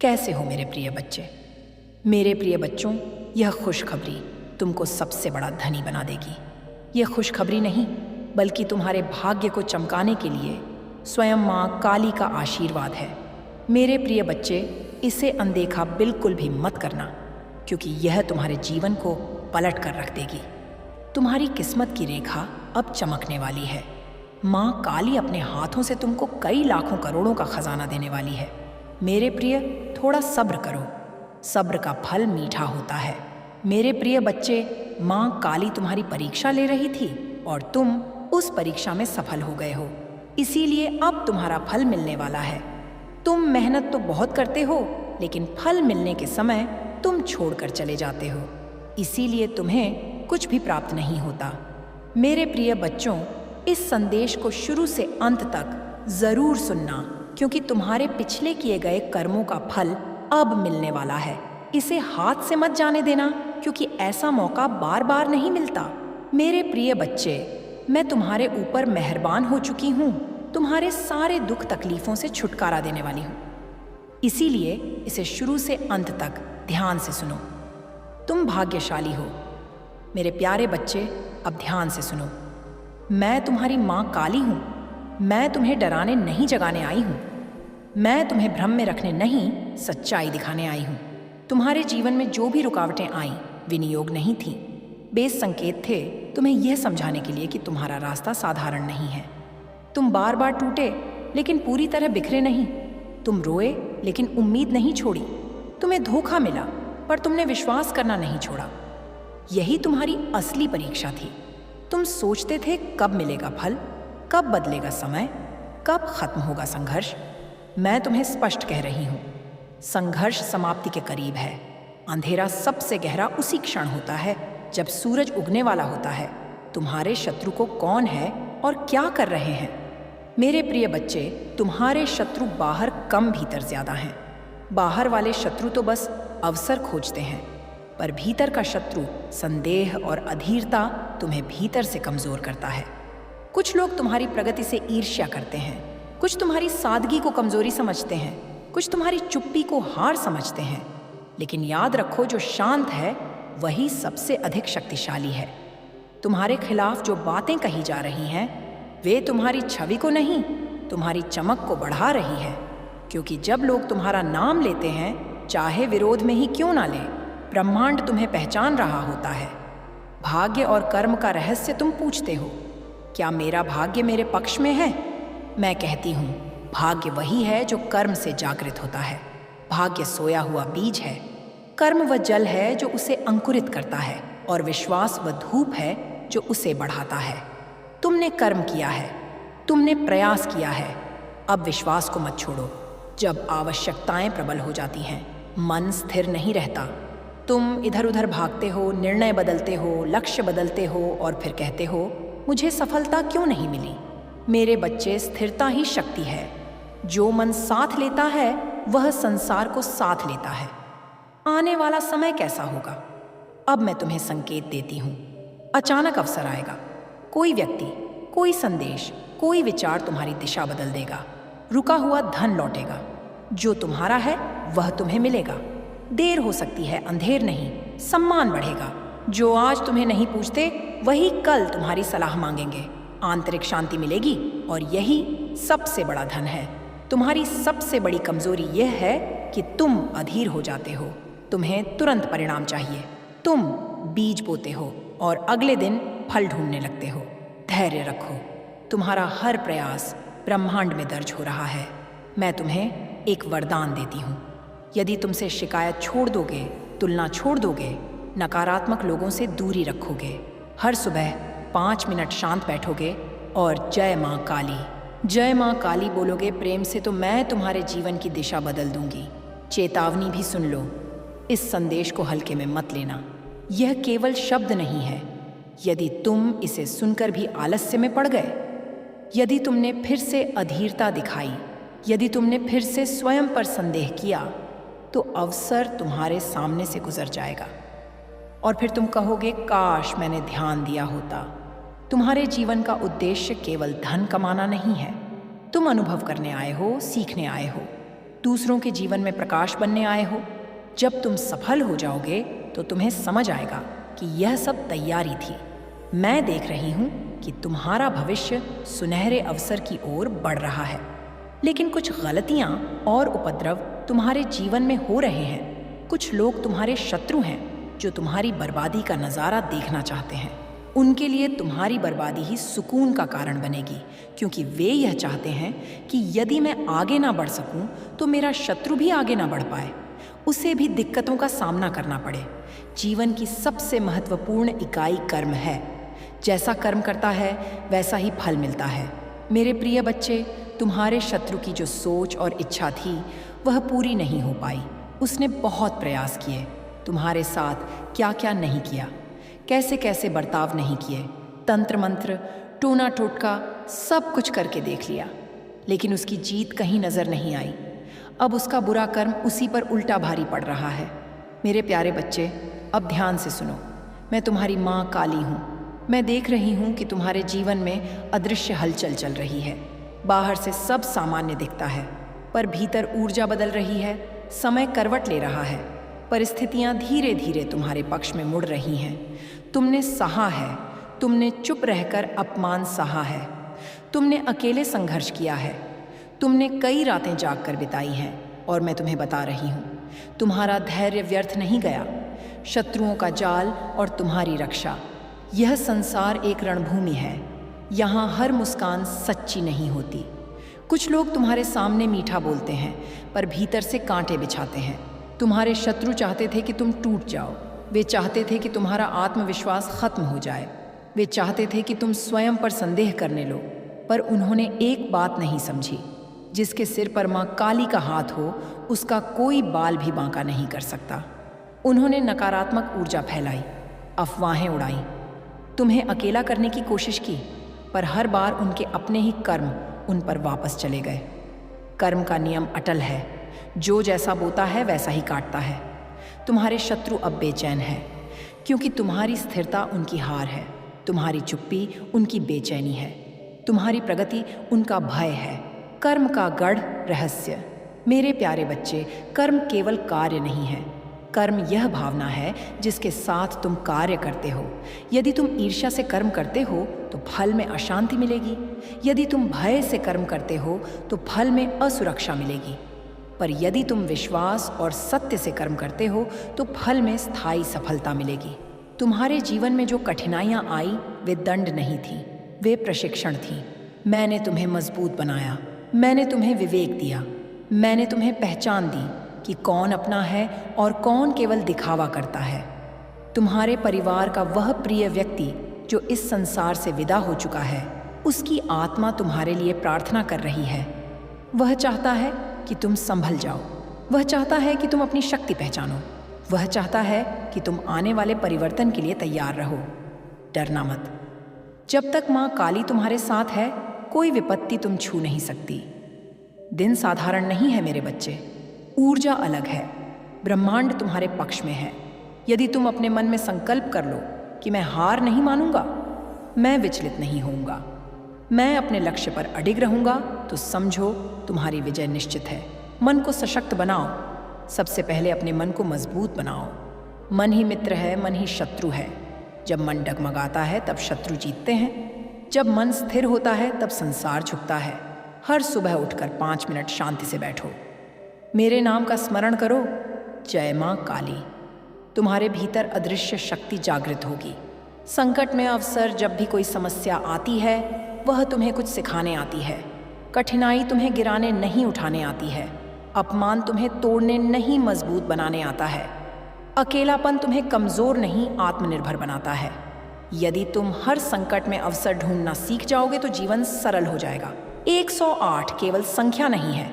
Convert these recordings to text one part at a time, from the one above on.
कैसे हो मेरे प्रिय बच्चे? मेरे प्रिय बच्चों, यह खुशखबरी तुमको सबसे बड़ा धनी बना देगी। यह खुशखबरी नहीं, बल्कि तुम्हारे भाग्य को चमकाने के लिए स्वयं माँ काली का आशीर्वाद है। मेरे प्रिय बच्चे, इसे अनदेखा बिल्कुल भी मत करना, क्योंकि यह तुम्हारे जीवन को पलट कर रख देगी। तुम्हारी किस्मत की रेखा अब चमकने वाली है। माँ काली अपने हाथों से तुमको कई लाखों करोड़ों का खजाना देने वाली है। मेरे प्रिय, थोड़ा सब्र करो। सब्र का फल मीठा होता है। मेरे प्रिय बच्चे, माँ काली तुम्हारी परीक्षा ले रही थी और तुम उस परीक्षा में सफल हो गए हो। इसीलिए अब तुम्हारा फल मिलने वाला है। तुम मेहनत तो बहुत करते हो, लेकिन फल मिलने के समय तुम छोड़कर चले जाते हो। इसीलिए तुम्हें कुछ भी प्राप्त नहीं होता। मेरे प्रिय बच्चों, इस संदेश को शुरू से अंत तक जरूर सुनना, क्योंकि तुम्हारे पिछले किए गए कर्मों का फल अब मिलने वाला है। इसे हाथ से मत जाने देना, क्योंकि ऐसा मौका बार बार नहीं मिलता। मेरे प्रिय बच्चे, मैं तुम्हारे ऊपर मेहरबान हो चुकी हूँ। तुम्हारे सारे दुख तकलीफों से छुटकारा देने वाली हूँ। इसीलिए इसे शुरू से अंत तक ध्यान से सुनो। तुम भाग्यशाली हो। मेरे प्यारे बच्चे, अब ध्यान से सुनो। मैं तुम्हारी माँ काली हूँ। मैं तुम्हें डराने नहीं जगाने आई हूँ। मैं तुम्हें भ्रम में रखने नहीं, सच्चाई दिखाने आई हूँ। तुम्हारे जीवन में जो भी रुकावटें आईं, विनियोग नहीं थीं। बेस संकेत थे तुम्हें यह समझाने के लिए कि तुम्हारा रास्ता साधारण नहीं है। तुम बार बार टूटे, लेकिन पूरी तरह बिखरे नहीं। तुम रोए, लेकिन उम्मीद नहीं छोड़ी। तुम्हें धोखा मिला, पर तुमने विश्वास करना नहीं छोड़ा। यही तुम्हारी असली परीक्षा थी। तुम सोचते थे कब मिलेगा फल, कब बदलेगा समय, कब खत्म होगा संघर्ष। मैं तुम्हें स्पष्ट कह रही हूं, संघर्ष समाप्ति के करीब है। अंधेरा सबसे गहरा उसी क्षण होता है जब सूरज उगने वाला होता है। तुम्हारे शत्रु को कौन है और क्या कर रहे हैं? मेरे प्रिय बच्चे, तुम्हारे शत्रु बाहर कम भीतर ज्यादा हैं। बाहर वाले शत्रु तो बस अवसर खोजते हैं, पर भीतर का शत्रु संदेह और अधीरता तुम्हें भीतर से कमजोर करता है। कुछ लोग तुम्हारी प्रगति से ईर्ष्या करते हैं, कुछ तुम्हारी सादगी को कमजोरी समझते हैं, कुछ तुम्हारी चुप्पी को हार समझते हैं। लेकिन याद रखो, जो शांत है वही सबसे अधिक शक्तिशाली है। तुम्हारे खिलाफ जो बातें कही जा रही हैं, वे तुम्हारी छवि को नहीं, तुम्हारी चमक को बढ़ा रही है। क्योंकि जब लोग तुम्हारा नाम लेते हैं, चाहे विरोध में ही क्यों ना ले, ब्रह्मांड तुम्हें पहचान रहा होता है। भाग्य और कर्म का रहस्य तुम पूछते हो, क्या मेरा भाग्य मेरे पक्ष में है? मैं कहती हूँ, भाग्य वही है जो कर्म से जागृत होता है। भाग्य सोया हुआ बीज है। कर्म वह जल है जो उसे अंकुरित करता है, और विश्वास वह धूप है जो उसे बढ़ाता है। तुमने कर्म किया है, तुमने प्रयास किया है, अब विश्वास को मत छोड़ो। जब आवश्यकताएं प्रबल हो जाती हैं, मन स्थिर नहीं रहता। तुम इधर उधर भागते हो, निर्णय बदलते हो, लक्ष्य बदलते हो, और फिर कहते हो, मुझे सफलता क्यों नहीं मिली? मेरे बच्चे, स्थिरता ही शक्ति है। जो मन साथ लेता है, वह संसार को साथ लेता है। आने वाला समय कैसा होगा? अब मैं तुम्हें संकेत देती हूँ। अचानक अवसर आएगा। कोई व्यक्ति, कोई संदेश, कोई विचार तुम्हारी दिशा बदल देगा। रुका हुआ धन लौटेगा। जो तुम्हारा है वह तुम्हें मिलेगा। देर हो सकती है, अंधेर नहीं। सम्मान बढ़ेगा। जो आज तुम्हें नहीं पूछते, वही कल तुम्हारी सलाह मांगेंगे। आंतरिक शांति मिलेगी, और यही सबसे बड़ा धन है। तुम्हारी सबसे बड़ी कमजोरी यह है कि तुम अधीर हो जाते हो। तुम्हें तुरंत परिणाम चाहिए। तुम बीज बोते हो और अगले दिन फल ढूंढने लगते हो। धैर्य रखो। तुम्हारा हर प्रयास ब्रह्मांड में दर्ज हो रहा है। मैं तुम्हें एक वरदान देती हूँ। यदि तुमसे शिकायत छोड़ दोगे, तुलना छोड़ दोगे, नकारात्मक लोगों से दूरी रखोगे, हर सुबह 5 मिनट शांत बैठोगे और जय माँ काली, जय माँ काली बोलोगे प्रेम से, तो मैं तुम्हारे जीवन की दिशा बदल दूंगी। चेतावनी भी सुन लो, इस संदेश को हल्के में मत लेना। यह केवल शब्द नहीं है। यदि तुम इसे सुनकर भी आलस्य में पड़ गए, यदि तुमने फिर से अधीरता दिखाई, यदि तुमने फिर से स्वयं पर संदेह किया, तो अवसर तुम्हारे सामने से गुजर जाएगा और फिर तुम कहोगे, काश मैंने ध्यान दिया होता। तुम्हारे जीवन का उद्देश्य केवल धन कमाना नहीं है। तुम अनुभव करने आए हो, सीखने आए हो। दूसरों के जीवन में प्रकाश बनने आए हो। जब तुम सफल हो जाओगे तो तुम्हें समझ आएगा कि यह सब तैयारी थी। मैं देख रही हूँ कि तुम्हारा भविष्य सुनहरे अवसर की ओर बढ़ रहा है, लेकिन कुछ गलतियाँ और उपद्रव तुम्हारे जीवन में हो रहे हैं। कुछ लोग तुम्हारे शत्रु हैं जो तुम्हारी बर्बादी का नज़ारा देखना चाहते हैं। उनके लिए तुम्हारी बर्बादी ही सुकून का कारण बनेगी, क्योंकि वे यह चाहते हैं कि यदि मैं आगे ना बढ़ सकूं तो मेरा शत्रु भी आगे ना बढ़ पाए, उसे भी दिक्कतों का सामना करना पड़े। जीवन की सबसे महत्वपूर्ण इकाई कर्म है। जैसा कर्म करता है वैसा ही फल मिलता है। मेरे प्रिय बच्चे, तुम्हारे शत्रु की जो सोच और इच्छा थी वह पूरी नहीं हो पाई। उसने बहुत प्रयास किए, तुम्हारे साथ क्या क्या नहीं किया, कैसे कैसे बर्ताव नहीं किए, तंत्र मंत्र, टोना टोटका सब कुछ करके देख लिया, लेकिन उसकी जीत कहीं नजर नहीं आई। अब उसका बुरा कर्म उसी पर उल्टा भारी पड़ रहा है। मेरे प्यारे बच्चे, अब ध्यान से सुनो। मैं तुम्हारी माँ काली हूँ। मैं देख रही हूँ कि तुम्हारे जीवन में अदृश्य हलचल चल रही है। बाहर से सब सामान्य दिखता है, पर भीतर ऊर्जा बदल रही है। समय करवट ले रहा है। परिस्थितियाँ धीरे धीरे तुम्हारे पक्ष में मुड़ रही हैं। तुमने सहा है, तुमने चुप रहकर अपमान सहा है, तुमने अकेले संघर्ष किया है, तुमने कई रातें जाग कर बिताई हैं, और मैं तुम्हें बता रही हूँ, तुम्हारा धैर्य व्यर्थ नहीं गया। शत्रुओं का जाल और तुम्हारी रक्षा। यह संसार एक रणभूमि है। यहाँ हर मुस्कान सच्ची नहीं होती। कुछ लोग तुम्हारे सामने मीठा बोलते हैं, पर भीतर से कांटे बिछाते हैं। तुम्हारे शत्रु चाहते थे कि तुम टूट जाओ। वे चाहते थे कि तुम्हारा आत्मविश्वास खत्म हो जाए। वे चाहते थे कि तुम स्वयं पर संदेह करने लो, पर उन्होंने एक बात नहीं समझी। जिसके सिर पर माँ काली का हाथ हो, उसका कोई बाल भी बांका नहीं कर सकता। उन्होंने नकारात्मक ऊर्जा फैलाई, अफवाहें उड़ाई, तुम्हें अकेला करने की कोशिश की, पर हर बार उनके अपने ही कर्म उन पर वापस चले गए। कर्म का नियम अटल है। जो जैसा बोता है वैसा ही काटता है। तुम्हारे शत्रु अब बेचैन है, क्योंकि तुम्हारी स्थिरता उनकी हार है, तुम्हारी चुप्पी उनकी बेचैनी है, तुम्हारी प्रगति उनका भय है। कर्म का गढ़ रहस्य। मेरे प्यारे बच्चे, कर्म केवल कार्य नहीं है। कर्म यह भावना है जिसके साथ तुम कार्य करते हो। यदि तुम ईर्ष्या से कर्म करते हो तो फल में अशांति मिलेगी। यदि तुम भय से कर्म करते हो तो फल में असुरक्षा मिलेगी। पर यदि तुम विश्वास और सत्य से कर्म करते हो तो फल में स्थायी सफलता मिलेगी। तुम्हारे जीवन में जो कठिनाइयाँ आई वे दंड नहीं थी, वे प्रशिक्षण थी। मैंने तुम्हें मजबूत बनाया, मैंने तुम्हें विवेक दिया, मैंने तुम्हें पहचान दी कि कौन अपना है और कौन केवल दिखावा करता है। तुम्हारे परिवार का वह प्रिय व्यक्ति जो इस संसार से विदा हो चुका है, उसकी आत्मा तुम्हारे लिए प्रार्थना कर रही है। वह चाहता है कि तुम संभल जाओ। वह चाहता है कि तुम अपनी शक्ति पहचानो। वह चाहता है कि तुम आने वाले परिवर्तन के लिए तैयार रहो। डरना मत। जब तक माँ काली तुम्हारे साथ है, कोई विपत्ति तुम छू नहीं सकती। दिन साधारण नहीं है मेरे बच्चे, ऊर्जा अलग है। ब्रह्मांड तुम्हारे पक्ष में है। यदि तुम अपने मन में संकल्प कर लो कि मैं हार नहीं मानूंगा, मैं विचलित नहीं होऊंगा, मैं अपने लक्ष्य पर अडिग रहूंगा, तो समझो तुम्हारी विजय निश्चित है। मन को सशक्त बनाओ। सबसे पहले अपने मन को मजबूत बनाओ। मन ही मित्र है, मन ही शत्रु है। जब मन डगमगाता है तब शत्रु जीतते हैं। जब मन स्थिर होता है तब संसार झुकता है। हर सुबह उठकर 5 मिनट शांति से बैठो, मेरे नाम का स्मरण करो, जय माँ काली। तुम्हारे भीतर अदृश्य शक्ति जागृत होगी। संकट में अवसर, जब भी कोई समस्या आती है वह तुम्हें कुछ सिखाने आती है। कठिनाई तुम्हें गिराने नहीं उठाने आती है। अपमान तुम्हें तोड़ने नहीं मजबूत बनाने आता है। अकेलापन तुम्हें कमजोर नहीं आत्मनिर्भर बनाता है। यदि तुम हर संकट में अवसर ढूंढना सीख जाओगे तो जीवन सरल हो जाएगा। 108 केवल संख्या नहीं है,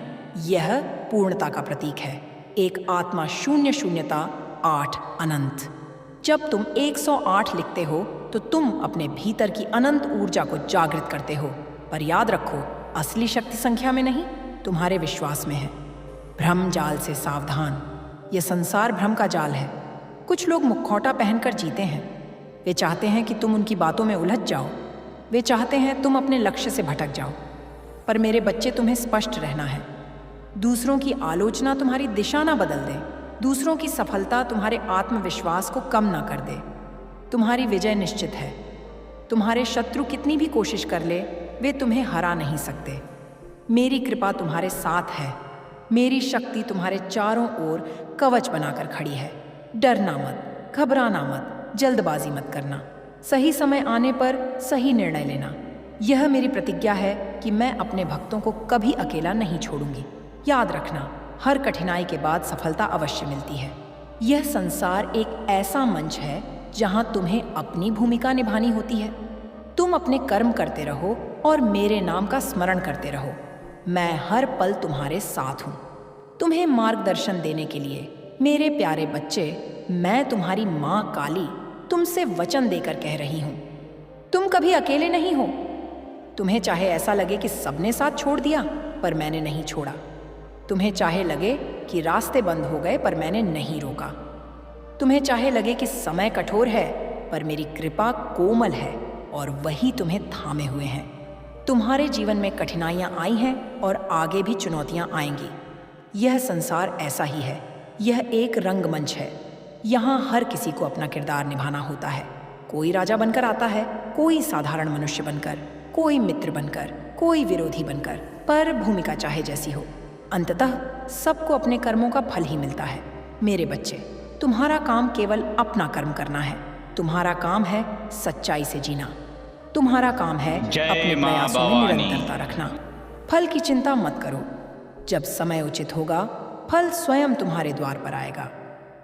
यह पूर्णता का प्रतीक है। एक आत्मा शून्य शून्यता 8 अनंत। जब तुम 108 लिखते हो तो तुम अपने भीतर की अनंत ऊर्जा को जागृत करते हो। पर याद रखो, असली शक्ति संख्या में नहीं, तुम्हारे विश्वास में है। भ्रम जाल से सावधान। यह संसार भ्रम का जाल है। कुछ लोग मुखौटा पहनकर जीते हैं। वे चाहते हैं कि तुम उनकी बातों में उलझ जाओ। वे चाहते हैं तुम अपने लक्ष्य से भटक जाओ। पर मेरे बच्चे, तुम्हें स्पष्ट रहना है। दूसरों की आलोचना तुम्हारी दिशा ना बदल दे। दूसरों की सफलता तुम्हारे आत्मविश्वास को कम ना कर दे। तुम्हारी विजय निश्चित है। तुम्हारे शत्रु कितनी भी कोशिश कर ले, वे तुम्हें हरा नहीं सकते। मेरी कृपा तुम्हारे साथ है। मेरी शक्ति तुम्हारे चारों ओर कवच बनाकर खड़ी है। डरना मत, घबराना मत, जल्दबाजी मत करना। सही समय आने पर सही निर्णय लेना। यह मेरी प्रतिज्ञा है कि मैं अपने भक्तों को कभी अकेला नहीं छोड़ूंगी। याद रखना, हर कठिनाई के बाद सफलता अवश्य मिलती है। यह संसार एक ऐसा मंच है जहां तुम्हें अपनी भूमिका निभानी होती है। तुम अपने कर्म करते रहो और मेरे नाम का स्मरण करते रहो। मैं हर पल तुम्हारे साथ हूं। तुम्हें मार्गदर्शन देने के लिए मेरे प्यारे बच्चे, मैं तुम्हारी मां काली तुमसे वचन देकर कह रही हूं, तुम कभी अकेले नहीं हो। तुम्हें चाहे ऐसा लगे कि सबने साथ छोड़ दिया, पर मैंने नहीं छोड़ा। तुम्हें चाहे लगे कि रास्ते बंद हो गए, पर मैंने नहीं रोका। तुम्हें चाहे लगे कि समय कठोर है, पर मेरी कृपा कोमल है और वही तुम्हें थामे हुए हैं। तुम्हारे जीवन में कठिनाइयां आई हैं और आगे भी चुनौतियां आएंगी। यह संसार ऐसा ही है। यह एक रंगमंच है। यहाँ हर किसी को अपना किरदार निभाना होता है। कोई राजा बनकर आता है, कोई साधारण मनुष्य बनकर, कोई मित्र बनकर, कोई विरोधी बनकर, पर भूमिका चाहे जैसी हो, अंततः सबको अपने कर्मों का फल ही मिलता है। मेरे बच्चे, तुम्हारा काम केवल अपना कर्म करना है। तुम्हारा काम है सच्चाई से जीना। तुम्हारा काम है अपने प्रयासों में निरंतरता रखना। फल की चिंता मत करो। जब समय उचित होगा, फल स्वयं तुम्हारे द्वार पर आएगा।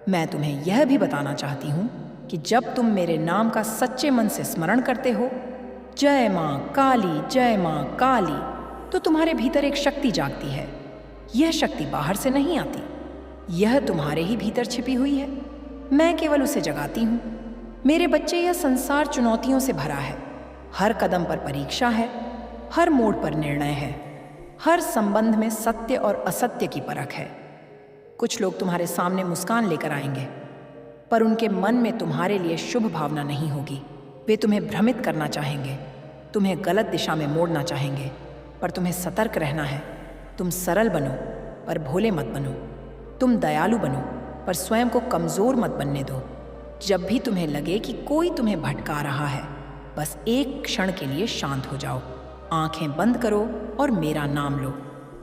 मैं तुम्हें यह भी बताना चाहती हूँ कि जब तुम मेरे नाम का सच्चे मन से स्मरण करते हो, जय माँ काली, जय माँ काली, तो तुम्हारे भीतर एक शक्ति जागती है। यह शक्ति बाहर से नहीं आती, यह तुम्हारे ही भीतर छिपी हुई है। मैं केवल उसे जगाती हूँ। मेरे बच्चे, यह संसार चुनौतियों से भरा है। हर कदम पर परीक्षा है, हर मोड़ पर निर्णय है, हर संबंध में सत्य और असत्य की परख है। कुछ लोग तुम्हारे सामने मुस्कान लेकर आएंगे, पर उनके मन में तुम्हारे लिए शुभ भावना नहीं होगी। वे तुम्हें भ्रमित करना चाहेंगे, तुम्हें गलत दिशा में मोड़ना चाहेंगे, पर तुम्हें सतर्क रहना है। तुम सरल बनो, पर भोले मत बनो। तुम दयालु बनो, पर स्वयं को कमज़ोर मत बनने दो। जब भी तुम्हें लगे कि कोई तुम्हें भटका रहा है, बस एक क्षण के लिए शांत हो जाओ, आंखें बंद करो और मेरा नाम लो।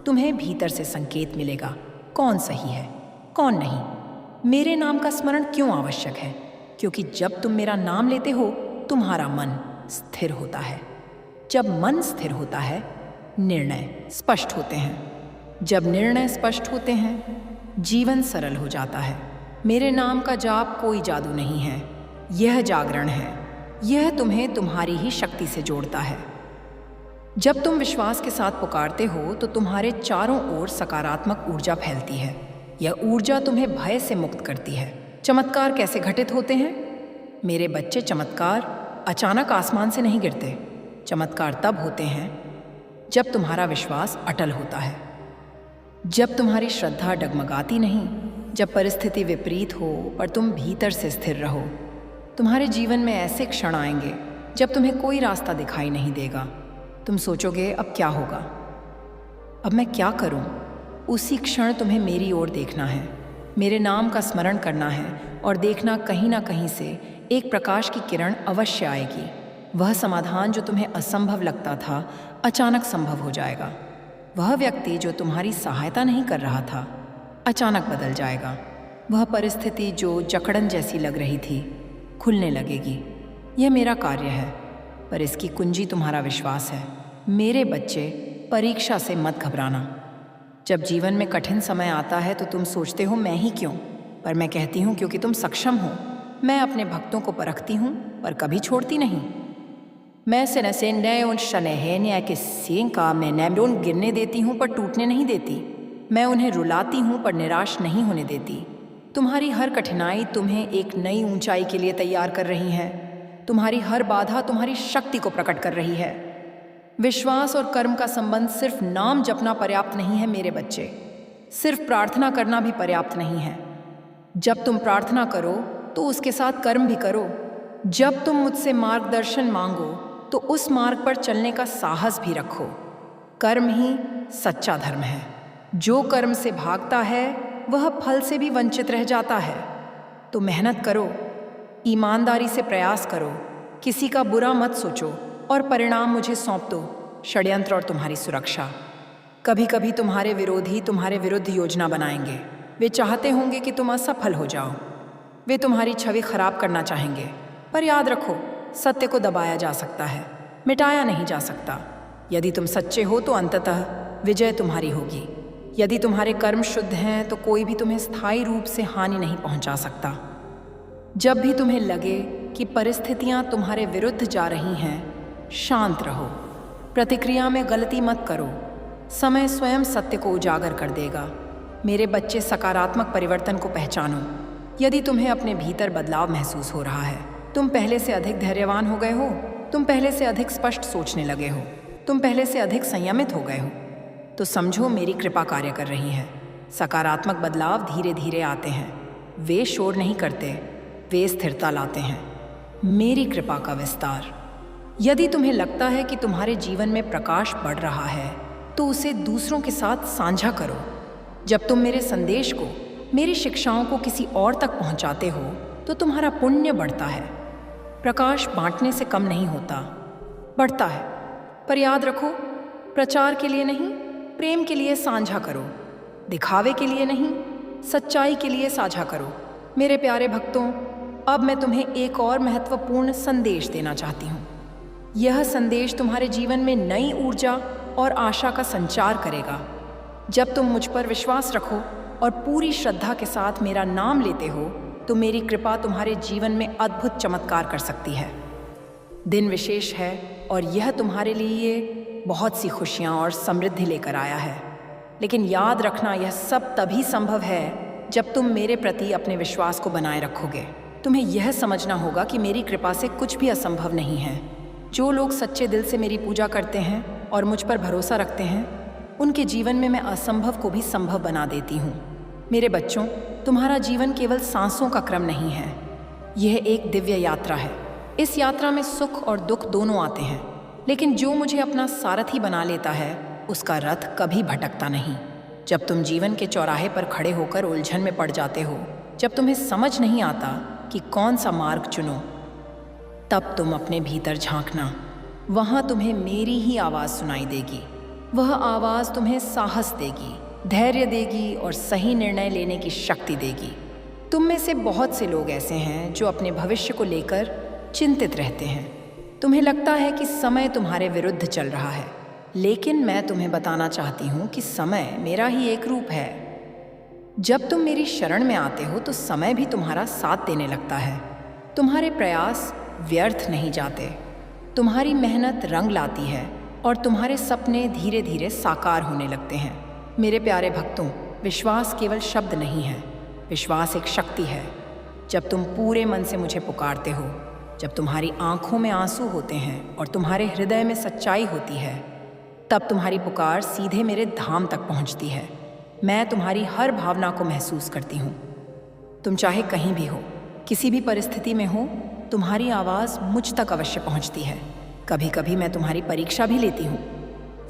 तुम्हें भीतर से संकेत मिलेगा कौन सही है, कौन नहीं। मेरे नाम का स्मरण क्यों आवश्यक है? क्योंकि जब तुम मेरा नाम लेते हो, तुम्हारा मन स्थिर होता है। जब मन स्थिर होता है, निर्णय स्पष्ट होते हैं। जब निर्णय स्पष्ट होते हैं, जीवन सरल हो जाता है। मेरे नाम का जाप कोई जादू नहीं है, यह जागरण है। यह तुम्हें तुम्हारी ही शक्ति से जोड़ता है। जब तुम विश्वास के साथ पुकारते हो, तो तुम्हारे चारों ओर सकारात्मक ऊर्जा फैलती है। यह ऊर्जा तुम्हें भय से मुक्त करती है। चमत्कार कैसे घटित होते हैं? मेरे बच्चे, चमत्कार अचानक आसमान से नहीं गिरते। चमत्कार तब होते हैं जब तुम्हारा विश्वास अटल होता है, जब तुम्हारी श्रद्धा डगमगाती नहीं, जब परिस्थिति विपरीत हो पर तुम भीतर से स्थिर रहो। तुम्हारे जीवन में ऐसे क्षण आएंगे जब तुम्हें कोई रास्ता दिखाई नहीं देगा। तुम सोचोगे, अब क्या होगा, अब मैं क्या करूं? उसी क्षण तुम्हें मेरी ओर देखना है, मेरे नाम का स्मरण करना है और देखना कहीं ना कहीं से एक प्रकाश की किरण अवश्य आएगी। वह समाधान जो तुम्हें असंभव लगता था, अचानक संभव हो जाएगा। वह व्यक्ति जो तुम्हारी सहायता नहीं कर रहा था, अचानक बदल जाएगा। वह परिस्थिति जो जकड़न जैसी लग रही थी, खुलने लगेगी। यह मेरा कार्य है, पर इसकी कुंजी तुम्हारा विश्वास है। मेरे बच्चे, परीक्षा से मत घबराना। जब जीवन में कठिन समय आता है तो तुम सोचते हो मैं ही क्यों, पर मैं कहती हूँ क्योंकि तुम सक्षम हो। मैं अपने भक्तों को परखती हूँ, पर कभी छोड़ती नहीं। मैं नैमडोन गिरने देती हूँ, पर टूटने नहीं देती। मैं उन्हें रुलाती हूँ, पर निराश नहीं होने देती। तुम्हारी हर कठिनाई तुम्हें एक नई ऊंचाई के लिए तैयार कर रही है। तुम्हारी हर बाधा तुम्हारी शक्ति को प्रकट कर रही है। विश्वास और कर्म का संबंध सिर्फ नाम जपना पर्याप्त नहीं है मेरे बच्चे, सिर्फ प्रार्थना करना भी पर्याप्त नहीं है। जब तुम प्रार्थना करो तो उसके साथ कर्म भी करो। जब तुम मुझसे मार्गदर्शन मांगो तो उस मार्ग पर चलने का साहस भी रखो। कर्म ही सच्चा धर्म है। जो कर्म से भागता है वह फल से भी वंचित रह जाता है। तो मेहनत करो, ईमानदारी से प्रयास करो, किसी का बुरा मत सोचो और परिणाम मुझे सौंप दो, षड्यंत्र और तुम्हारी सुरक्षा। कभी कभी तुम्हारे विरोधी तुम्हारे विरुद्ध योजना बनाएंगे। वे चाहते होंगे कि तुम असफल हो जाओ। वे तुम्हारी छवि खराब करना चाहेंगे, पर याद रखो, सत्य को दबाया जा सकता है, मिटाया नहीं जा सकता। यदि तुम सच्चे हो तो अंततः विजय तुम्हारी होगी। यदि तुम्हारे कर्म शुद्ध हैं तो कोई भी तुम्हें स्थायी रूप से हानि नहीं पहुंचा सकता। जब भी तुम्हें लगे कि परिस्थितियां तुम्हारे विरुद्ध जा रही हैं, शांत रहो, प्रतिक्रिया में गलती मत करो। समय स्वयं सत्य को उजागर कर देगा। मेरे बच्चे, सकारात्मक परिवर्तन को पहचानो। यदि तुम्हें अपने भीतर बदलाव महसूस हो रहा है, तुम पहले से अधिक धैर्यवान हो गए हो, तुम पहले से अधिक स्पष्ट सोचने लगे हो, तुम पहले से अधिक संयमित हो गए हो, तो समझो मेरी कृपा कार्य कर रही है। सकारात्मक बदलाव धीरे धीरे आते हैं। वे शोर नहीं करते, वे स्थिरता लाते हैं। मेरी कृपा का विस्तार। यदि तुम्हें लगता है कि तुम्हारे जीवन में प्रकाश बढ़ रहा है, तो उसे दूसरों के साथ साझा करो। जब तुम मेरे संदेश को, मेरी शिक्षाओं को किसी और तक पहुंचाते हो, तो तुम्हारा पुण्य बढ़ता है। प्रकाश बांटने से कम नहीं होता, बढ़ता है। पर याद रखो, प्रचार के लिए नहीं, प्रेम के लिए साझा करो। दिखावे के लिए नहीं, सच्चाई के लिए साझा करो। मेरे प्यारे भक्तों, अब मैं तुम्हें एक और महत्वपूर्ण संदेश देना चाहती हूँ। यह संदेश तुम्हारे जीवन में नई ऊर्जा और आशा का संचार करेगा। जब तुम मुझ पर विश्वास रखो और पूरी श्रद्धा के साथ मेरा नाम लेते हो, तो मेरी कृपा तुम्हारे जीवन में अद्भुत चमत्कार कर सकती है। दिन विशेष है और यह तुम्हारे लिए बहुत सी खुशियाँ और समृद्धि लेकर आया है। लेकिन याद रखना, यह सब तभी संभव है जब तुम मेरे प्रति अपने विश्वास को बनाए रखोगे। तुम्हें यह समझना होगा कि मेरी कृपा से कुछ भी असंभव नहीं है। जो लोग सच्चे दिल से मेरी पूजा करते हैं और मुझ पर भरोसा रखते हैं, उनके जीवन में मैं असंभव को भी संभव बना देती हूँ। मेरे बच्चों, तुम्हारा जीवन केवल सांसों का क्रम नहीं है, यह एक दिव्य यात्रा है। इस यात्रा में सुख और दुख दोनों आते हैं, लेकिन जो मुझे अपना सारथी बना लेता है, उसका रथ कभी भटकता नहीं। जब तुम जीवन के चौराहे पर खड़े होकर उलझन में पड़ जाते हो, जब तुम्हें समझ नहीं आता कि कौन सा मार्ग चुनो, तब तुम अपने भीतर झांकना। वहाँ तुम्हें मेरी ही आवाज़ सुनाई देगी। वह आवाज़ तुम्हें साहस देगी, धैर्य देगी और सही निर्णय लेने की शक्ति देगी। तुम में से बहुत से लोग ऐसे हैं जो अपने भविष्य को लेकर चिंतित रहते हैं। तुम्हें लगता है कि समय तुम्हारे विरुद्ध चल रहा है, लेकिन मैं तुम्हें बताना चाहती हूँ कि समय मेरा ही एक रूप है। जब तुम मेरी शरण में आते हो, तो समय भी तुम्हारा साथ देने लगता है। तुम्हारे प्रयास व्यर्थ नहीं जाते, तुम्हारी मेहनत रंग लाती है और तुम्हारे सपने धीरे धीरे साकार होने लगते हैं। मेरे प्यारे भक्तों, विश्वास केवल शब्द नहीं है, विश्वास एक शक्ति है। जब तुम पूरे मन से मुझे पुकारते हो, जब तुम्हारी आंखों में आंसू होते हैं और तुम्हारे हृदय में सच्चाई होती है, तब तुम्हारी पुकार सीधे मेरे धाम तक पहुंचती है। मैं तुम्हारी हर भावना को महसूस करती हूँ। तुम चाहे कहीं भी हो, किसी भी परिस्थिति में हो, तुम्हारी आवाज़ मुझ तक अवश्य पहुँचती है। कभी कभी मैं तुम्हारी परीक्षा भी लेती हूँ।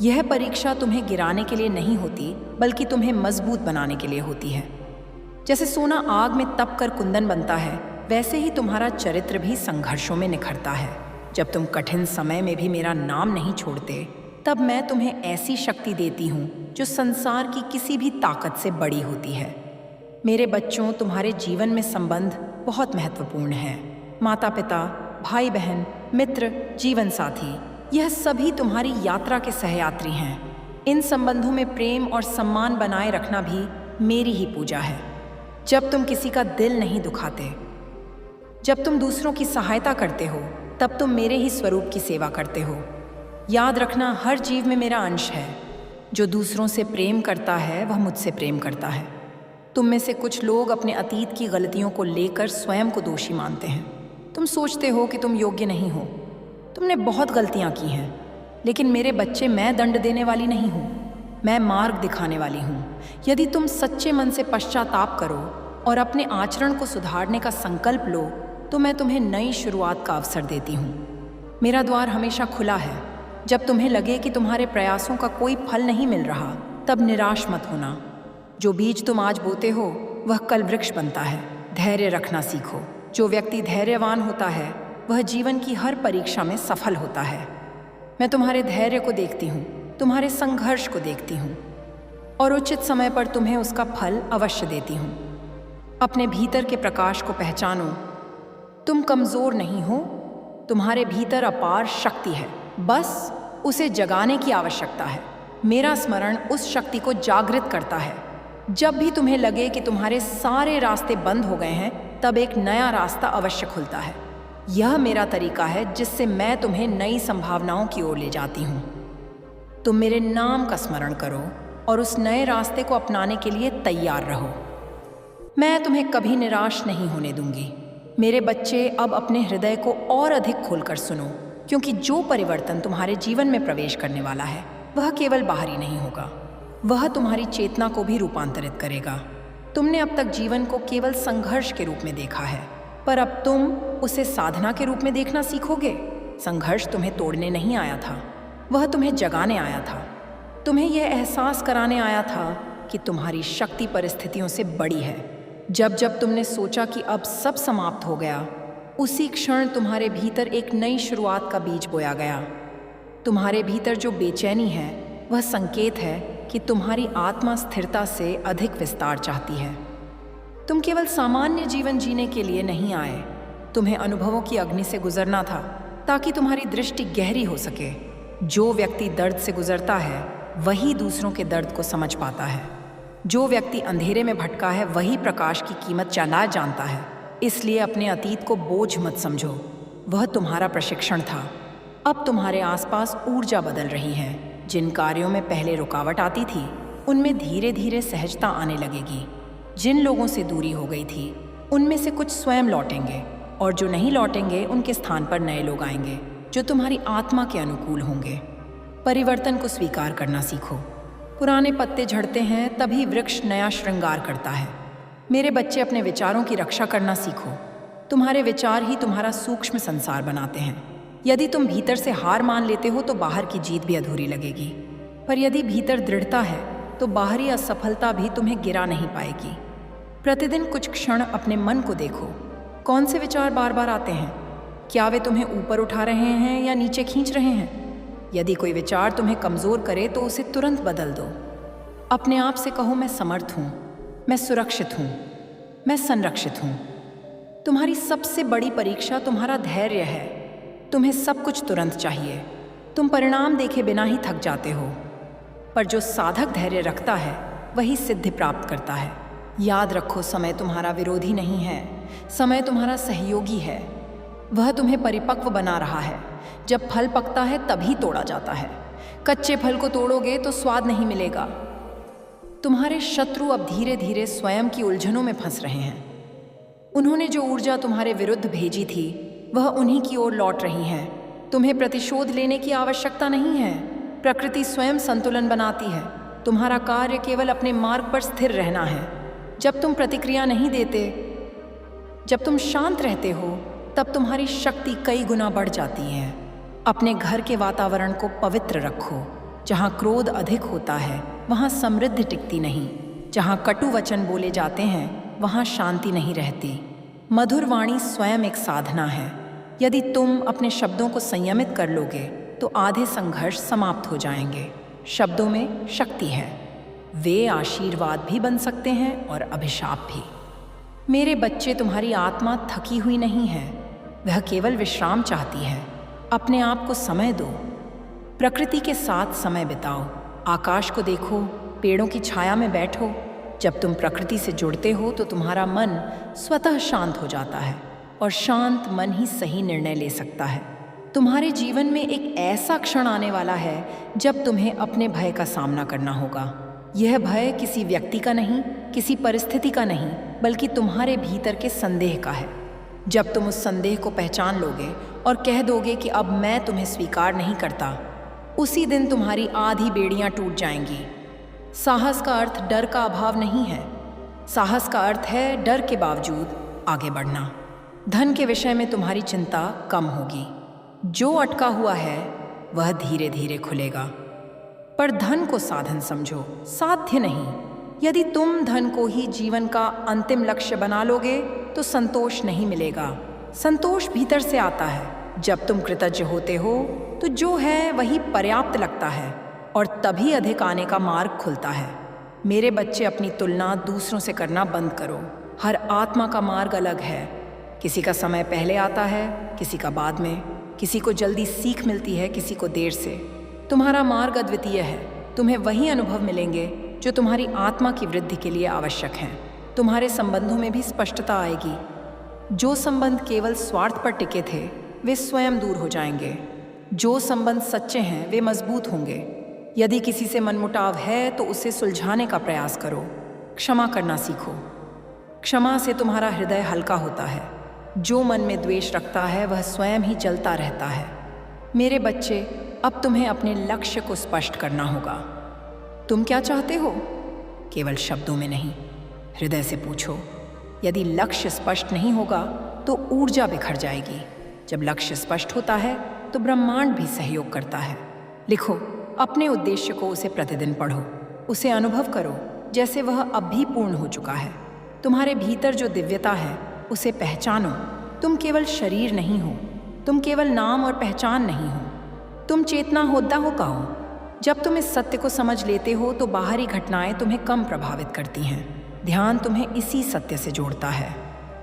यह परीक्षा तुम्हें गिराने के लिए नहीं होती, बल्कि तुम्हें मजबूत बनाने के लिए होती है। जैसे सोना आग में तप कर कुंदन बनता है, वैसे ही तुम्हारा चरित्र भी संघर्षों में निखरता है। जब तुम कठिन समय में भी मेरा नाम नहीं छोड़ते, तब मैं तुम्हें ऐसी शक्ति देती हूँ जो संसार की किसी भी ताकत से बड़ी होती है। मेरे बच्चों, तुम्हारे जीवन में संबंध बहुत महत्वपूर्ण हैं। माता पिता, भाई बहन, मित्र, जीवन साथी, यह सभी तुम्हारी यात्रा के सहयात्री हैं। इन संबंधों में प्रेम और सम्मान बनाए रखना भी मेरी ही पूजा है। जब तुम किसी का दिल नहीं दुखाते, जब तुम दूसरों की सहायता करते हो, तब तुम मेरे ही स्वरूप की सेवा करते हो। याद रखना, हर जीव में मेरा अंश है। जो दूसरों से प्रेम करता है, वह मुझसे प्रेम करता है। तुम में से कुछ लोग अपने अतीत की गलतियों को लेकर स्वयं को दोषी मानते हैं। तुम सोचते हो कि तुम योग्य नहीं हो, तुमने बहुत गलतियां की हैं। लेकिन मेरे बच्चे, मैं दंड देने वाली नहीं हूँ, मैं मार्ग दिखाने वाली हूँ। यदि तुम सच्चे मन से पश्चाताप करो और अपने आचरण को सुधारने का संकल्प लो, तो मैं तुम्हें नई शुरुआत का अवसर देती हूँ। मेरा द्वार हमेशा खुला है। जब तुम्हें लगे कि तुम्हारे प्रयासों का कोई फल नहीं मिल रहा, तब निराश मत होना। जो बीज तुम आज बोते हो वह कल वृक्ष बनता है। धैर्य रखना सीखो। जो व्यक्ति धैर्यवान होता है वह जीवन की हर परीक्षा में सफल होता है। मैं तुम्हारे धैर्य को देखती हूँ, तुम्हारे संघर्ष को देखती हूँ और उचित समय पर तुम्हें उसका फल अवश्य देती हूँ। अपने भीतर के प्रकाश को पहचानो। तुम कमज़ोर नहीं हो, तुम्हारे भीतर अपार शक्ति है, बस उसे जगाने की आवश्यकता है। मेरा स्मरण उस शक्ति को जागृत करता है। जब भी तुम्हें लगे कि तुम्हारे सारे रास्ते बंद हो गए हैं, तब एक नया रास्ता अवश्य खुलता है। यह मेरा तरीका है जिससे मैं तुम्हें नई संभावनाओं की ओर ले जाती हूँ। तुम मेरे नाम का स्मरण करो और उस नए रास्ते को अपनाने के लिए तैयार रहो। मैं तुम्हें कभी निराश नहीं होने दूंगी। मेरे बच्चे, अब अपने हृदय को और अधिक खोलकर सुनो, क्योंकि जो परिवर्तन तुम्हारे जीवन में प्रवेश करने वाला है वह केवल बाहरी नहीं होगा, वह तुम्हारी चेतना को भी रूपांतरित करेगा। तुमने अब तक जीवन को केवल संघर्ष के रूप में देखा है, पर अब तुम उसे साधना के रूप में देखना सीखोगे। संघर्ष तुम्हें तोड़ने नहीं आया था, वह तुम्हें जगाने आया था। तुम्हें यह एहसास कराने आया था कि तुम्हारी शक्ति परिस्थितियों से बड़ी है। जब जब तुमने सोचा कि अब सब समाप्त हो गया, उसी क्षण तुम्हारे भीतर एक नई शुरुआत का बीज बोया गया। तुम्हारे भीतर जो बेचैनी है वह संकेत है कि तुम्हारी आत्मा स्थिरता से अधिक विस्तार चाहती है। तुम केवल सामान्य जीवन जीने के लिए नहीं आए, तुम्हें अनुभवों की अग्नि से गुजरना था ताकि तुम्हारी दृष्टि गहरी हो सके। जो व्यक्ति दर्द से गुजरता है वही दूसरों के दर्द को समझ पाता है। जो व्यक्ति अंधेरे में भटका है वही प्रकाश की कीमत जानता है। इसलिए अपने अतीत को बोझ मत समझो, वह तुम्हारा प्रशिक्षण था। अब तुम्हारे आसपास ऊर्जा बदल रही है। जिन कार्यों में पहले रुकावट आती थी उनमें धीरे धीरे सहजता आने लगेगी। जिन लोगों से दूरी हो गई थी उनमें से कुछ स्वयं लौटेंगे और जो नहीं लौटेंगे उनके स्थान पर नए लोग आएंगे जो तुम्हारी आत्मा के अनुकूल होंगे। परिवर्तन को स्वीकार करना सीखो। पुराने पत्ते झड़ते हैं तभी वृक्ष नया श्रृंगार करता है। मेरे बच्चे, अपने विचारों की रक्षा करना सीखो। तुम्हारे विचार ही तुम्हारा सूक्ष्म संसार बनाते हैं। यदि तुम भीतर से हार मान लेते हो तो बाहर की जीत भी अधूरी लगेगी, पर यदि भीतर दृढ़ता है तो बाहरी असफलता भी तुम्हें गिरा नहीं पाएगी। प्रतिदिन कुछ क्षण अपने मन को देखो। कौन से विचार बार बार आते हैं? क्या वे तुम्हें ऊपर उठा रहे हैं या नीचे खींच रहे हैं? यदि कोई विचार तुम्हें कमज़ोर करे तो उसे तुरंत बदल दो। अपने आप से कहो, मैं समर्थ हूँ, मैं सुरक्षित हूँ, मैं संरक्षित हूँ। तुम्हारी सबसे बड़ी परीक्षा तुम्हारा धैर्य है। तुम्हें सब कुछ तुरंत चाहिए। तुम परिणाम देखे बिना ही थक जाते हो, पर जो साधक धैर्य रखता है वही सिद्धि प्राप्त करता है। याद रखो, समय तुम्हारा विरोधी नहीं है, समय तुम्हारा सहयोगी है। वह तुम्हें परिपक्व बना रहा है। जब फल पकता है तभी तोड़ा जाता है। कच्चे फल को तोड़ोगे तो स्वाद नहीं मिलेगा। तुम्हारे शत्रु अब धीरे धीरे स्वयं की उलझनों में फंस रहे हैं। उन्होंने जो ऊर्जा तुम्हारे विरुद्ध भेजी थी वह उन्हीं की ओर लौट रही है। तुम्हें प्रतिशोध लेने की आवश्यकता नहीं है। प्रकृति स्वयं संतुलन बनाती है। तुम्हारा कार्य केवल अपने मार्ग पर स्थिर रहना है। जब तुम प्रतिक्रिया नहीं देते, जब तुम शांत रहते हो, तब तुम्हारी शक्ति कई गुना बढ़ जाती है। अपने घर के वातावरण को पवित्र रखो। जहाँ क्रोध अधिक होता है वहाँ समृद्धि टिकती नहीं। जहाँ कटु वचन बोले जाते हैं वहाँ शांति नहीं रहती। मधुर वाणी स्वयं एक साधना है। यदि तुम अपने शब्दों को संयमित कर लोगे तो आधे संघर्ष समाप्त हो जाएंगे। शब्दों में शक्ति है। वे आशीर्वाद भी बन सकते हैं और अभिशाप भी। मेरे बच्चे, तुम्हारी आत्मा थकी हुई नहीं है, वह केवल विश्राम चाहती है। अपने आप को समय दो। प्रकृति के साथ समय बिताओ। आकाश को देखो, पेड़ों की छाया में बैठो। जब तुम प्रकृति से जुड़ते हो तो तुम्हारा मन स्वतः शांत हो जाता है और शांत मन ही सही निर्णय ले सकता है। तुम्हारे जीवन में एक ऐसा क्षण आने वाला है जब तुम्हें अपने भय का सामना करना होगा। यह भय किसी व्यक्ति का नहीं, किसी परिस्थिति का नहीं, बल्कि तुम्हारे भीतर के संदेह का है। जब तुम उस संदेह को पहचान लोगे और कह दोगे कि अब मैं तुम्हें स्वीकार नहीं करता, उसी दिन तुम्हारी आधी बेड़ियां टूट जाएंगी। साहस का अर्थ डर का अभाव नहीं है। साहस का अर्थ है डर के बावजूद आगे बढ़ना। धन के विषय में तुम्हारी चिंता कम होगी। जो अटका हुआ है वह धीरे धीरे खुलेगा। पर धन को साधन समझो, साध्य नहीं। यदि तुम धन को ही जीवन का अंतिम लक्ष्य बना लोगे तो संतोष नहीं मिलेगा। संतोष भीतर से आता है। जब तुम कृतज्ञ होते हो तो जो है वही पर्याप्त लगता है और तभी अधिक आने का मार्ग खुलता है। मेरे बच्चे, अपनी तुलना दूसरों से करना बंद करो। हर आत्मा का मार्ग अलग है। किसी का समय पहले आता है, किसी का बाद में। किसी को जल्दी सीख मिलती है, किसी को देर से। तुम्हारा मार्ग अद्वितीय है। तुम्हें वही अनुभव मिलेंगे जो तुम्हारी आत्मा की वृद्धि के लिए आवश्यक हैं। तुम्हारे संबंधों में भी स्पष्टता आएगी। जो संबंध केवल स्वार्थ पर टिके थे वे स्वयं दूर हो जाएंगे। जो संबंध सच्चे हैं वे मजबूत होंगे। यदि किसी से मनमुटाव है तो उसे सुलझाने का प्रयास करो। क्षमा करना सीखो। क्षमा से तुम्हारा हृदय हल्का होता है। जो मन में द्वेष रखता है वह स्वयं ही जलता रहता है। मेरे बच्चे, अब तुम्हें अपने लक्ष्य को स्पष्ट करना होगा। तुम क्या चाहते हो? केवल शब्दों में नहीं, हृदय से पूछो। यदि लक्ष्य स्पष्ट नहीं होगा तो ऊर्जा बिखर जाएगी। जब लक्ष्य स्पष्ट होता है तो ब्रह्मांड भी सहयोग करता है। लिखो अपने उद्देश्य को, उसे प्रतिदिन पढ़ो, उसे अनुभव करो जैसे वह अब भी पूर्ण हो चुका है। तुम्हारे भीतर जो दिव्यता है उसे पहचानो। तुम केवल शरीर नहीं हो, तुम केवल नाम और पहचान नहीं हो, तुम चेतना होद्दा हो का हो। जब तुम इस सत्य को समझ लेते हो तो बाहरी घटनाएं तुम्हें कम प्रभावित करती हैं। ध्यान तुम्हें इसी सत्य से जोड़ता है।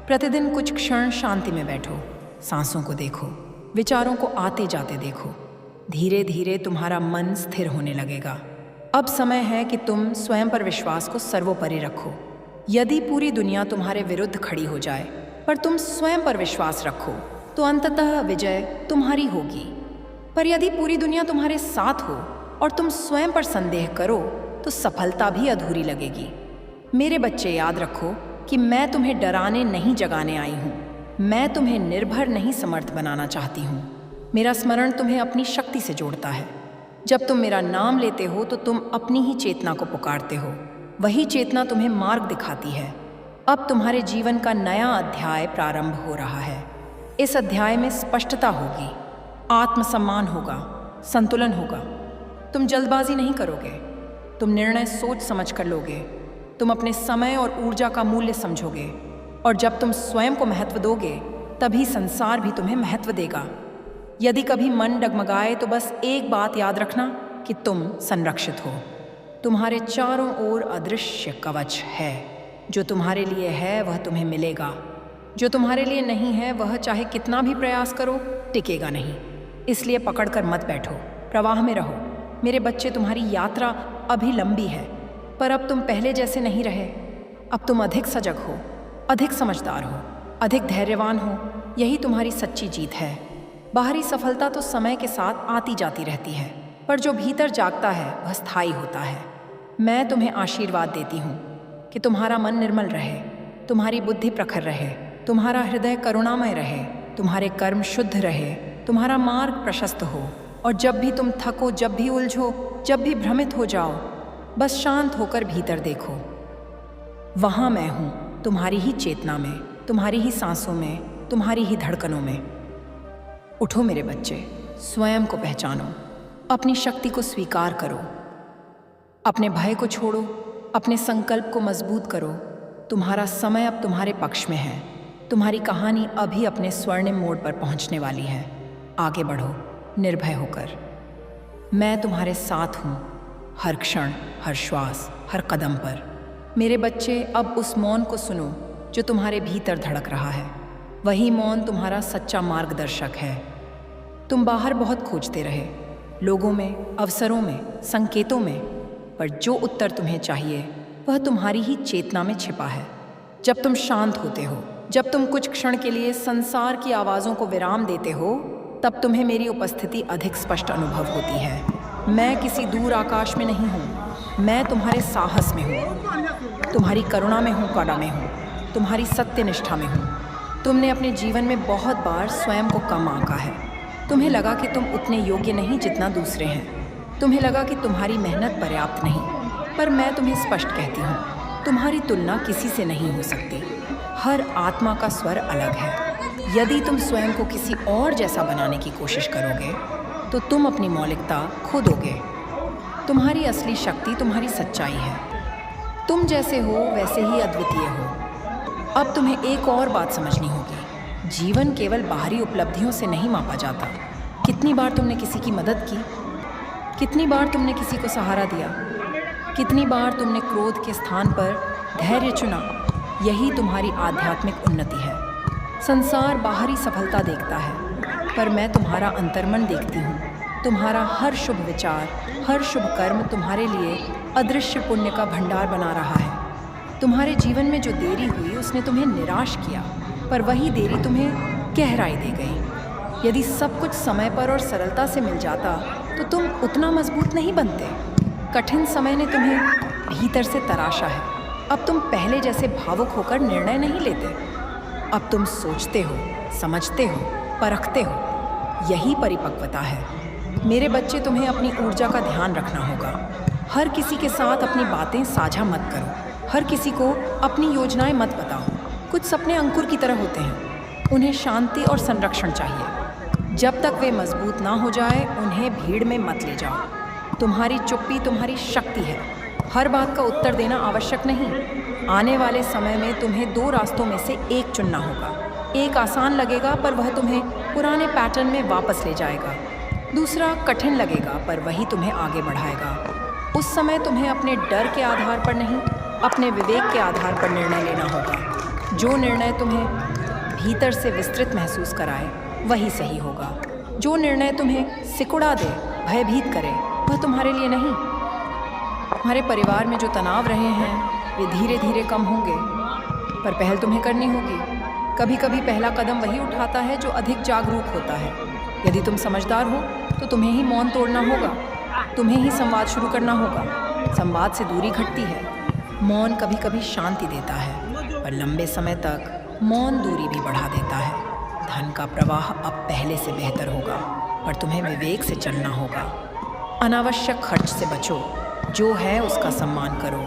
प्रतिदिन कुछ क्षण शांति में बैठो, सांसों को देखो, विचारों को आते जाते देखो। धीरे धीरे तुम्हारा मन स्थिर होने लगेगा। अब समय है कि तुम स्वयं पर विश्वास को सर्वोपरि रखो। यदि पूरी दुनिया तुम्हारे विरुद्ध खड़ी हो जाए पर तुम स्वयं पर विश्वास रखो तो अंततः विजय तुम्हारी होगी। पर यदि पूरी दुनिया तुम्हारे साथ हो और तुम स्वयं पर संदेह करो तो सफलता भी अधूरी लगेगी। मेरे बच्चे, याद रखो कि मैं तुम्हें डराने नहीं जगाने आई हूँ। मैं तुम्हें निर्भर नहीं समर्थ बनाना चाहती हूँ। मेरा स्मरण तुम्हें अपनी शक्ति से जोड़ता है। जब तुम मेरा नाम लेते हो तो तुम अपनी ही चेतना को पुकारते हो। वही चेतना तुम्हें मार्ग दिखाती है। अब तुम्हारे जीवन का नया अध्याय प्रारंभ हो रहा है। इस अध्याय में स्पष्टता होगी, आत्मसम्मान होगा, संतुलन होगा। तुम जल्दबाजी नहीं करोगे, तुम निर्णय सोच समझ कर लोगे। तुम अपने समय और ऊर्जा का मूल्य समझोगे और जब तुम स्वयं को महत्व दोगे तभी संसार भी तुम्हें महत्व देगा। यदि कभी मन डगमगाए तो बस एक बात याद रखना कि तुम संरक्षित हो। तुम्हारे चारों ओर अदृश्य कवच है। जो तुम्हारे लिए है वह तुम्हें मिलेगा। जो तुम्हारे लिए नहीं है वह चाहे कितना भी प्रयास करो टिकेगा नहीं। इसलिए पकड़कर मत बैठो, प्रवाह में रहो। मेरे बच्चे, तुम्हारी यात्रा अभी लंबी है पर अब तुम पहले जैसे नहीं रहे। अब तुम अधिक सजग हो, अधिक समझदार हो, अधिक धैर्यवान हो। यही तुम्हारी सच्ची जीत है। बाहरी सफलता तो समय के साथ आती जाती रहती है पर जो भीतर जागता है वह स्थायी होता है। मैं तुम्हें आशीर्वाद देती हूँ कि तुम्हारा मन निर्मल रहे, तुम्हारी बुद्धि प्रखर रहे, तुम्हारा हृदय करुणामय रहे, तुम्हारे कर्म शुद्ध रहे, तुम्हारा मार्ग प्रशस्त हो। और जब भी तुम थको, जब भी उलझो, जब भी भ्रमित हो जाओ, बस शांत होकर भीतर देखो। वहाँ मैं हूँ, तुम्हारी ही चेतना में, तुम्हारी ही सांसों में, तुम्हारी ही धड़कनों में। उठो मेरे बच्चे, स्वयं को पहचानो, अपनी शक्ति को स्वीकार करो, अपने भय को छोड़ो, अपने संकल्प को मजबूत करो। तुम्हारा समय अब तुम्हारे पक्ष में है। तुम्हारी कहानी अभी अपने स्वर्णिम मोड़ पर पहुंचने वाली है। आगे बढ़ो निर्भय होकर। मैं तुम्हारे साथ हूँ, हर क्षण, हर श्वास, हर कदम पर। मेरे बच्चे, अब उस मौन को सुनो जो तुम्हारे भीतर धड़क रहा है। वही मौन तुम्हारा सच्चा मार्गदर्शक है। तुम बाहर बहुत खोजते रहे, लोगों में, अवसरों में, संकेतों में, पर जो उत्तर तुम्हें चाहिए वह तुम्हारी ही चेतना में छिपा है। जब तुम शांत होते हो, जब तुम कुछ क्षण के लिए संसार की आवाज़ों को विराम देते हो, तब तुम्हें मेरी उपस्थिति अधिक स्पष्ट अनुभव होती है। मैं किसी दूर आकाश में नहीं हूँ, मैं तुम्हारे साहस में हूँ, तुम्हारी करुणा में हूँ, कड़ा में हूँ, तुम्हारी सत्यनिष्ठा में हूँ। तुमने अपने जीवन में बहुत बार स्वयं को कम आंका है। तुम्हें लगा कि तुम उतने योग्य नहीं जितना दूसरे हैं। तुम्हें लगा कि तुम्हारी मेहनत पर्याप्त नहीं, पर मैं तुम्हें स्पष्ट कहती हूँ, तुम्हारी तुलना किसी से नहीं हो सकती। हर आत्मा का स्वर अलग है। यदि तुम स्वयं को किसी और जैसा बनाने की कोशिश करोगे तो तुम अपनी मौलिकता खो दोगे। तुम्हारी असली शक्ति तुम्हारी सच्चाई है। तुम जैसे हो वैसे ही अद्वितीय हो। अब तुम्हें एक और बात समझनी होगी, जीवन केवल बाहरी उपलब्धियों से नहीं मापा जाता। कितनी बार तुमने किसी की मदद की, कितनी बार तुमने किसी को सहारा दिया, कितनी बार तुमने क्रोध के स्थान पर धैर्य चुना, यही तुम्हारी आध्यात्मिक उन्नति है। संसार बाहरी सफलता देखता है, पर मैं तुम्हारा अंतर्मन देखती हूँ। तुम्हारा हर शुभ विचार, हर शुभ कर्म तुम्हारे लिए अदृश्य पुण्य का भंडार बना रहा है। तुम्हारे जीवन में जो देरी हुई उसने तुम्हें निराश किया, पर वही देरी तुम्हें गहराई दे गई। यदि सब कुछ समय पर और सरलता से मिल जाता तो तुम उतना मजबूत नहीं बनते। कठिन समय ने तुम्हें भीतर से तराशा है। अब तुम पहले जैसे भावुक होकर निर्णय नहीं लेते। अब तुम सोचते हो, समझते हो, परखते हो। यही परिपक्वता है। मेरे बच्चे, तुम्हें अपनी ऊर्जा का ध्यान रखना होगा। हर किसी के साथ अपनी बातें साझा मत करो। हर किसी को अपनी योजनाएं मत बताओ। कुछ सपने अंकुर की तरह होते हैं, उन्हें शांति और संरक्षण चाहिए। जब तक वे मजबूत ना हो जाए उन्हें भीड़ में मत ले जाओ। तुम्हारी चुप्पी तुम्हारी शक्ति है। हर बात का उत्तर देना आवश्यक नहीं। आने वाले समय में तुम्हें 2 रास्तों में से एक चुनना होगा। एक आसान लगेगा पर वह तुम्हें पुराने पैटर्न में वापस ले जाएगा। दूसरा कठिन लगेगा पर वही तुम्हें आगे बढ़ाएगा। उस समय तुम्हें अपने डर के आधार पर नहीं, अपने विवेक के आधार पर निर्णय लेना होगा। जो निर्णय तुम्हें भीतर से विस्तृत महसूस कराए वही सही होगा। जो निर्णय तुम्हें सिकुड़ा दे, भयभीत करे, वह तुम्हारे लिए नहीं। तुम्हारे परिवार में जो तनाव रहे हैं वे धीरे धीरे कम होंगे, पर पहल तुम्हें करनी होगी। कभी कभी पहला कदम वही उठाता है जो अधिक जागरूक होता है। यदि तुम समझदार हो तो तुम्हें ही मौन तोड़ना होगा, तुम्हें ही संवाद शुरू करना होगा। संवाद से दूरी घटती है। मौन कभी कभी शांति देता है, पर लंबे समय तक मौन दूरी भी बढ़ा देता है। धन का प्रवाह अब पहले से बेहतर होगा, पर तुम्हें विवेक से चलना होगा। अनावश्यक खर्च से बचो। जो है उसका सम्मान करो।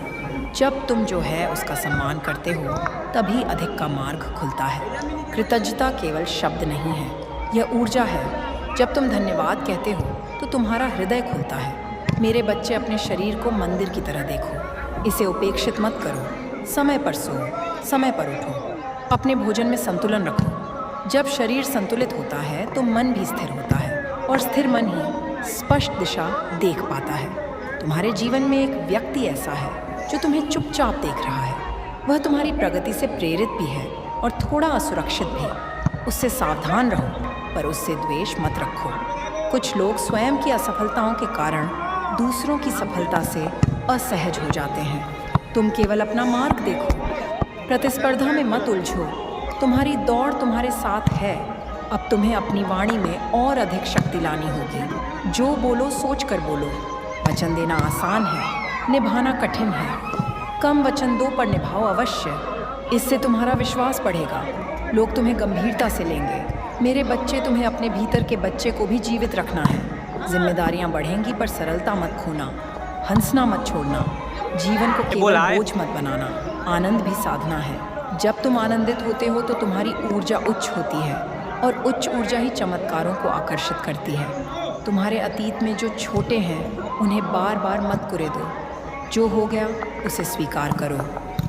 जब तुम जो है उसका सम्मान करते हो तभी अधिक का मार्ग खुलता है। कृतज्ञता केवल शब्द नहीं है, यह ऊर्जा है। जब तुम धन्यवाद कहते हो तो तुम्हारा हृदय खुलता है। मेरे बच्चे, अपने शरीर को मंदिर की तरह देखो। इसे उपेक्षित मत करो। समय पर सो, समय पर उठो। अपने भोजन में संतुलन रखो। जब शरीर संतुलित होता है तो मन भी स्थिर होता है, और स्थिर मन ही स्पष्ट दिशा देख पाता है। तुम्हारे जीवन में एक व्यक्ति ऐसा है जो तुम्हें चुपचाप देख रहा है। वह तुम्हारी प्रगति से प्रेरित भी है और थोड़ा असुरक्षित भी। उससे सावधान रहो, पर उससे द्वेष मत रखो। कुछ लोग स्वयं की असफलताओं के कारण दूसरों की सफलता से असहज हो जाते हैं। तुम केवल अपना मार्ग देखो। प्रतिस्पर्धा में मत उलझो। तुम्हारी दौड़ तुम्हारे साथ है। अब तुम्हें अपनी वाणी में और अधिक शक्ति लानी होगी। जो बोलो सोच कर बोलो। वचन देना आसान है, निभाना कठिन है। कम वचन दो पर निभाओ अवश्य। इससे तुम्हारा विश्वास बढ़ेगा। लोग तुम्हें गंभीरता से लेंगे। मेरे बच्चे, तुम्हें अपने भीतर के बच्चे को भी जीवित रखना है। जिम्मेदारियां बढ़ेंगी पर सरलता मत खोना। हंसना मत छोड़ना। जीवन को केवल बोझ मत बनाना। आनंद भी साधना है। जब तुम आनंदित होते हो तो तुम्हारी ऊर्जा उच्च होती है, और उच्च ऊर्जा ही चमत्कारों को आकर्षित करती है। तुम्हारे अतीत में जो छोटे हैं उन्हें बार बार मत कुरे दो। जो हो गया उसे स्वीकार करो।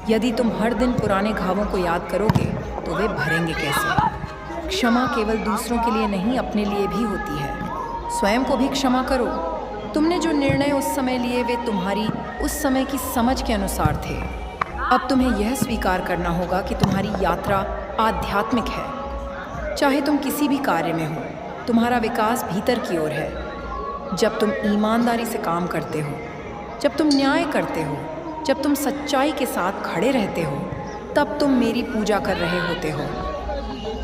यदि तुम हर दिन पुराने घावों को याद करोगे तो वे भरेंगे कैसे। क्षमा केवल दूसरों के लिए नहीं, अपने लिए भी होती है। स्वयं को भी क्षमा करो। तुमने जो निर्णय उस समय लिए वे तुम्हारी उस समय की समझ के अनुसार थे। अब तुम्हें यह स्वीकार करना होगा कि तुम्हारी यात्रा आध्यात्मिक है। चाहे तुम किसी भी कार्य में हो, तुम्हारा विकास भीतर की ओर है। जब तुम ईमानदारी से काम करते हो, जब तुम न्याय करते हो, जब तुम सच्चाई के साथ खड़े रहते हो, तब तुम मेरी पूजा कर रहे होते हो।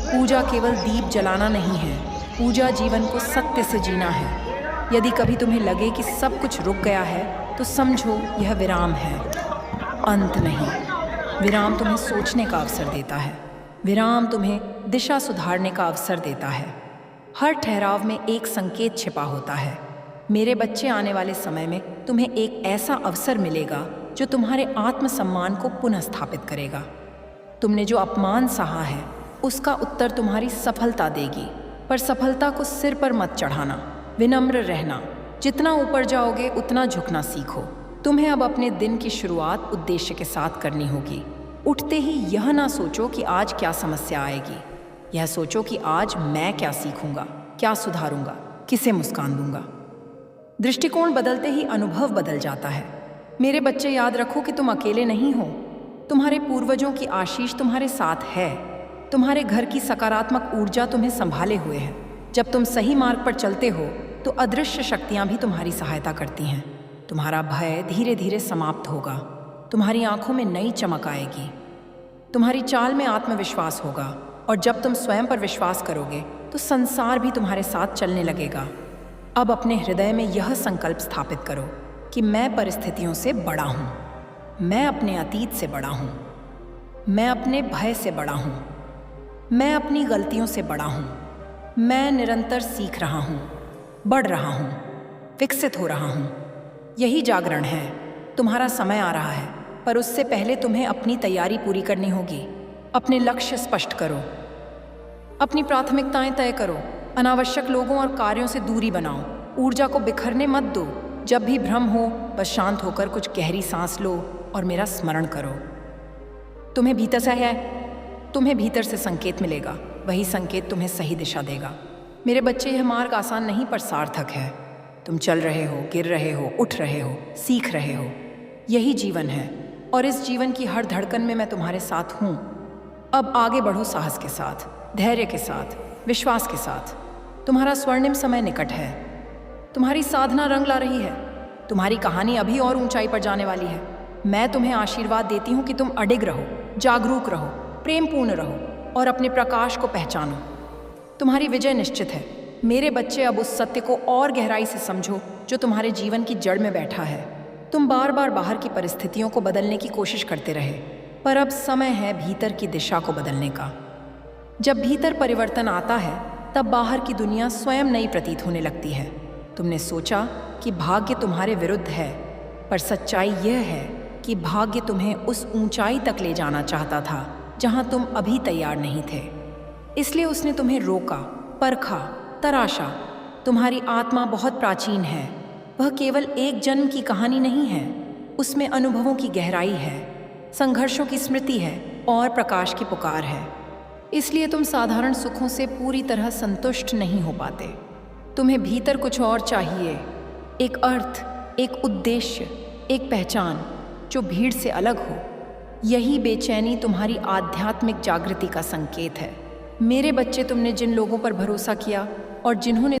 पूजा केवल दीप जलाना नहीं है, पूजा जीवन को सत्य से जीना है। यदि कभी तुम्हें लगे कि सब कुछ रुक गया है तो समझो यह विराम है, अंत नहीं। विराम तुम्हें सोचने का अवसर देता है। विराम तुम्हें दिशा सुधारने का अवसर देता है। हर ठहराव में एक संकेत छिपा होता है। मेरे बच्चे, आने वाले समय में तुम्हें एक ऐसा अवसर मिलेगा जो तुम्हारे आत्मसम्मान को पुनः स्थापित करेगा। तुमने जो अपमान सहा है उसका उत्तर तुम्हारी सफलता देगी, पर सफलता को सिर पर मत चढ़ाना। विनम्र रहना। जितना ऊपर जाओगे उतना झुकना सीखो। तुम्हें अब अपने दिन की शुरुआत उद्देश्य के साथ करनी होगी। उठते ही यह ना सोचो कि आज क्या समस्या आएगी, यह सोचो कि आज मैं क्या सीखूंगा, क्या सुधारूंगा, किसे मुस्कान दूंगा। दृष्टिकोण बदलते ही अनुभव बदल जाता है। मेरे बच्चे, याद रखो कि तुम अकेले नहीं हो। तुम्हारे पूर्वजों की आशीष तुम्हारे साथ है। तुम्हारे घर की सकारात्मक ऊर्जा तुम्हें संभाले हुए है। जब तुम सही मार्ग पर चलते हो तो अदृश्य शक्तियां भी तुम्हारी सहायता करती हैं। तुम्हारा भय धीरे धीरे समाप्त होगा। तुम्हारी आंखों में नई चमक आएगी। तुम्हारी चाल में आत्मविश्वास होगा, और जब तुम स्वयं पर विश्वास करोगे तो संसार भी तुम्हारे साथ चलने लगेगा। अब अपने हृदय में यह संकल्प स्थापित करो कि मैं परिस्थितियों से बड़ा हूँ, मैं अपने अतीत से बड़ा हूँ, मैं अपने भय से बड़ा हूँ, मैं अपनी गलतियों से बड़ा हूँ, मैं निरंतर सीख रहा हूँ, बढ़ रहा हूँ, विकसित हो रहा हूँ। यही जागरण है। तुम्हारा समय आ रहा है, पर उससे पहले तुम्हें अपनी तैयारी पूरी करनी होगी। अपने लक्ष्य स्पष्ट करो, अपनी प्राथमिकताएं तय करो, अनावश्यक लोगों और कार्यों से दूरी बनाओ, ऊर्जा को बिखरने मत दो। जब भी भ्रम हो बस शांत होकर कुछ गहरी सांस लो और मेरा स्मरण करो। तुम्हें भीतर से संकेत मिलेगा, वही संकेत तुम्हें सही दिशा देगा। मेरे बच्चे, यह मार्ग आसान नहीं पर सार्थक है। तुम चल रहे हो, गिर रहे हो, उठ रहे हो, सीख रहे हो। यही जीवन है, और इस जीवन की हर धड़कन में मैं तुम्हारे साथ हूँ। अब आगे बढ़ो, साहस के साथ, धैर्य के साथ, विश्वास के साथ। तुम्हारा स्वर्णिम समय निकट है। तुम्हारी साधना रंग ला रही है। तुम्हारी कहानी अभी और ऊंचाई पर जाने वाली है। मैं तुम्हें आशीर्वाद देती हूँ कि तुम अडिग रहो, जागरूक रहो, प्रेमपूर्ण रहो और अपने प्रकाश को पहचानो। तुम्हारी विजय निश्चित है। मेरे बच्चे, अब उस सत्य को और गहराई से समझो जो तुम्हारे जीवन की जड़ में बैठा है। तुम बार बार बाहर की परिस्थितियों को बदलने की कोशिश करते रहे, पर अब समय है भीतर की दिशा को बदलने का। जब भीतर परिवर्तन आता है तब बाहर की दुनिया स्वयं नई प्रतीत होने लगती है। तुमने सोचा कि भाग्य तुम्हारे विरुद्ध है, पर सच्चाई यह है कि भाग्य तुम्हें उस ऊंचाई तक ले जाना चाहता था जहां तुम अभी तैयार नहीं थे। इसलिए उसने तुम्हें रोका, परखा, तराशा। तुम्हारी आत्मा बहुत प्राचीन है। वह केवल एक जन्म की कहानी नहीं है। उसमें अनुभवों की गहराई है, संघर्षों की स्मृति है और प्रकाश की पुकार है। इसलिए तुम साधारण सुखों से पूरी तरह संतुष्ट नहीं हो पाते। तुम्हें भीतर कुछ और चाहिए, एक अर्थ, एक उद्देश्य, एक पहचान जो भीड़ से अलग हो। यही बेचैनी तुम्हारी आध्यात्मिक जागृति का संकेत है। मेरे बच्चे, तुमने जिन लोगों पर भरोसा किया और जिन्होंने